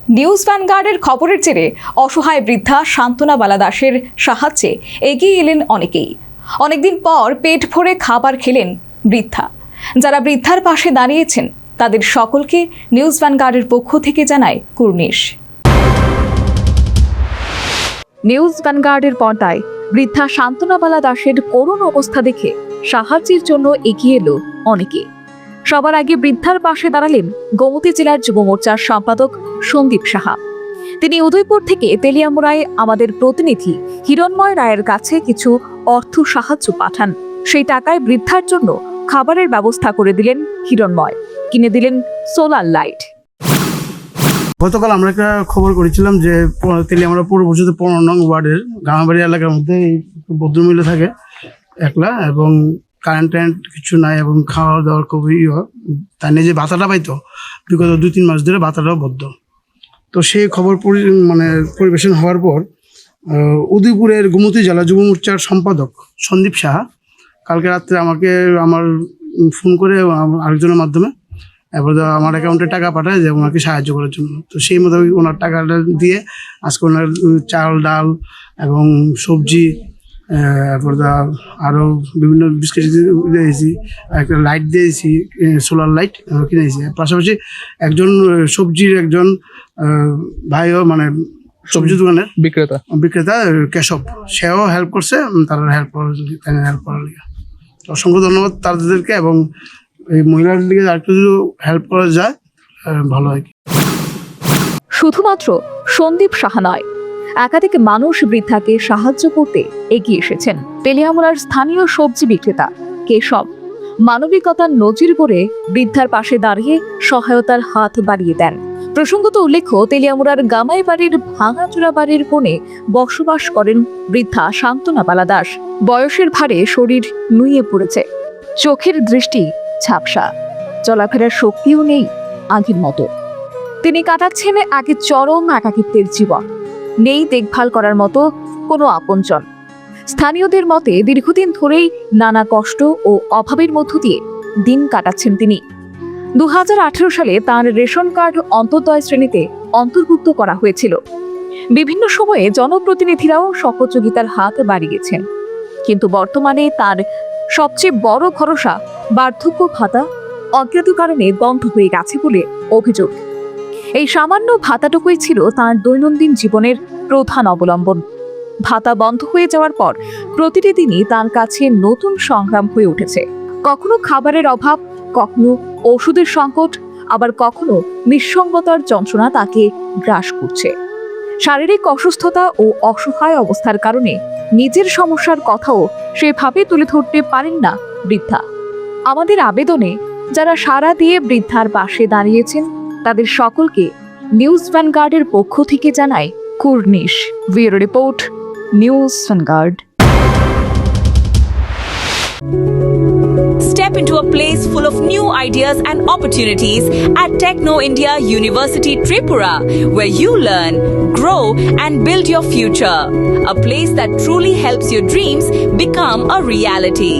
News ভ্যানগার্ডের খবরের জেরে অসহায় বৃদ্ধা সান্ত্বনা বালা দাসের সাহায্যে এগিয়ে এলেন অনেকেই। অনেকদিন পর পেট ভরে খাবার খেলেন বৃদ্ধা। যারা বৃদ্ধার পাশে দাঁড়িয়েছেন তাদের সকলকে নিউজ ভ্যানগার্ডের পক্ষ থেকে জানায় কুর্নিশ। নিউজ ভ্যানগার্ডের পর্দায় বৃদ্ধা সান্ত্বনা বালা দাসের করুণ অবস্থা দেখে সাহায্যের জন্য এগিয়ে এলো অনেকে। সবার আগে বৃদ্ধার পাশে দাঁড়ালেন গোমতী জেলার যুব মোর্চার সম্পাদক সন্দীপ সাহা। তিনি উদয়পুর থেকে তেলিয়ামুড়ায় আমাদের প্রতিনিধি হিরণময় রায়ের কাছে কিছু অর্থ সাহায্য পাঠান। সেই টাকায় বৃদ্ধার জন্য খাবারের ব্যবস্থা করে দিলেন হিরণময়, কিনে দিলেন সোলার লাইট। গতকাল আমরা একটা খবর করেছিলাম যে তেলিয়ামুড়া পৌর পরিষদের 15 নং ওয়ার্ডের গ্রামবাড়ি এলাকার মধ্যে ভদ্রমহিলা থাকে একলা, এবং কারেন্ট কিছু নাই, এবং খাওয়া দাওয়ার খুবই তার নিজে ভাতাটা পাইতো বিগত 2-3 মাস ধরে ভাতাটাও বদ্ধ। তো সেই খবর পরিবেশন হওয়ার পর উদয়পুরের গোমতী জেলা যুব মোর্চার সম্পাদক সন্দীপ সাহা কালকে রাত্রে আমাকে ফোন করে আরেকজনের মাধ্যমে এবার আমার অ্যাকাউন্টে টাকা পাঠায় যে ওনাকে সাহায্য করার জন্য। তো সেই মোতাবেক ওনার টাকাটা দিয়ে আজকে ওনার চাল ডাল এবং সবজি, তারপর আরও বিভিন্ন বিস্কিট দিয়েছি, একটা লাইট দিয়েছি, সোলার লাইট কিনেছি। পাশাপাশি একজন সবজির একজন ভাইও সবজি দোকানের বিক্রেতা কেশব, সেও হেল্প করছে, তারা হেল্প করার লিগে অসংখ্য ধন্যবাদ তাদেরকে। এবং এই মহিলাদের দিকে আরেকটু যদি হেল্প করা যায় ভালো হয়। শুধুমাত্র সন্দীপ সাহা নয়, একাধিক মানুষ বৃদ্ধাকে সাহায্য করতে এগিয়ে এসেছেন। তেলিয়ামুড়ার স্থানীয় সবজি বিক্রেতা কেশব মানবিকতার নজির করে বৃদ্ধার পাশে দাঁড়িয়ে সহায়তার হাত বাড়িয়ে দেন। প্রসঙ্গত উল্লেখ্য, তেলিয়ামুড়ার গামাই বাড়ির ভাঙাচোরা বাড়ির কোণে বসবাস করেন বৃদ্ধা সান্ত্বনা বালা দাস। বয়সের ভারে শরীর নুয়ে পড়েছে, চোখের দৃষ্টি ঝাপসা, চলাফেরার শক্তিও নেই আগের মতো। তিনি কাটাচ্ছেন আগে চরম একাকিত্বের জীবন, নেই দেখভাল করার মতো কোনো আপনজন। স্থানীয়দের মতে দীর্ঘদিন ধরেই নানা কষ্ট ও অভাবের মধ্য দিয়ে দিন কাটাচ্ছেন তিনি। 2018 সালে তাঁর রেশন কার্ড অন্তর্দয় শ্রেণীতে অন্তর্ভুক্ত করা হয়েছিল। বিভিন্ন সময়ে জনপ্রতিনিধিরাও সহযোগিতার হাত বাড়িয়েছেন, কিন্তু বর্তমানে তার সবচেয়ে বড় ভরসা বার্ধক্য ভাতা অজ্ঞাত কারণে বন্ধ হয়ে গেছে বলে অভিযোগ। এই সামান্য ভাতাটুকুই ছিল তার দৈনন্দিন জীবনের প্রধান অবলম্বন। ভাতা বন্ধ হয়ে যাওয়ার পর প্রতিটি দিনই তার কাছে নতুন সংগ্রাম হয়ে উঠেছে। কখনো খাবারের অভাব, কখনো ওষুধের সংকট, আবার কখনো নিঃসঙ্গতার যন্ত্রণা তাকে গ্রাস করছে। শারীরিক অসুস্থতা ও অসহায় অবস্থার কারণে নিজের সমস্যার কথাও সেভাবে তুলে ধরতে পারেন না বৃদ্ধা। আমাদের আবেদনে যারা সাড়া দিয়ে বৃদ্ধার পাশে দাঁড়িয়েছেন তাদের সকলকে নিউজ ভ্যানগার্ডের পক্ষ থেকে জানায় কুর্নিশ। Bureau report, news vanguard. Step into a place full of new ideas and opportunities at Techno India University Tripura, where you learn, grow and build your future. A place that truly helps your dreams become a reality.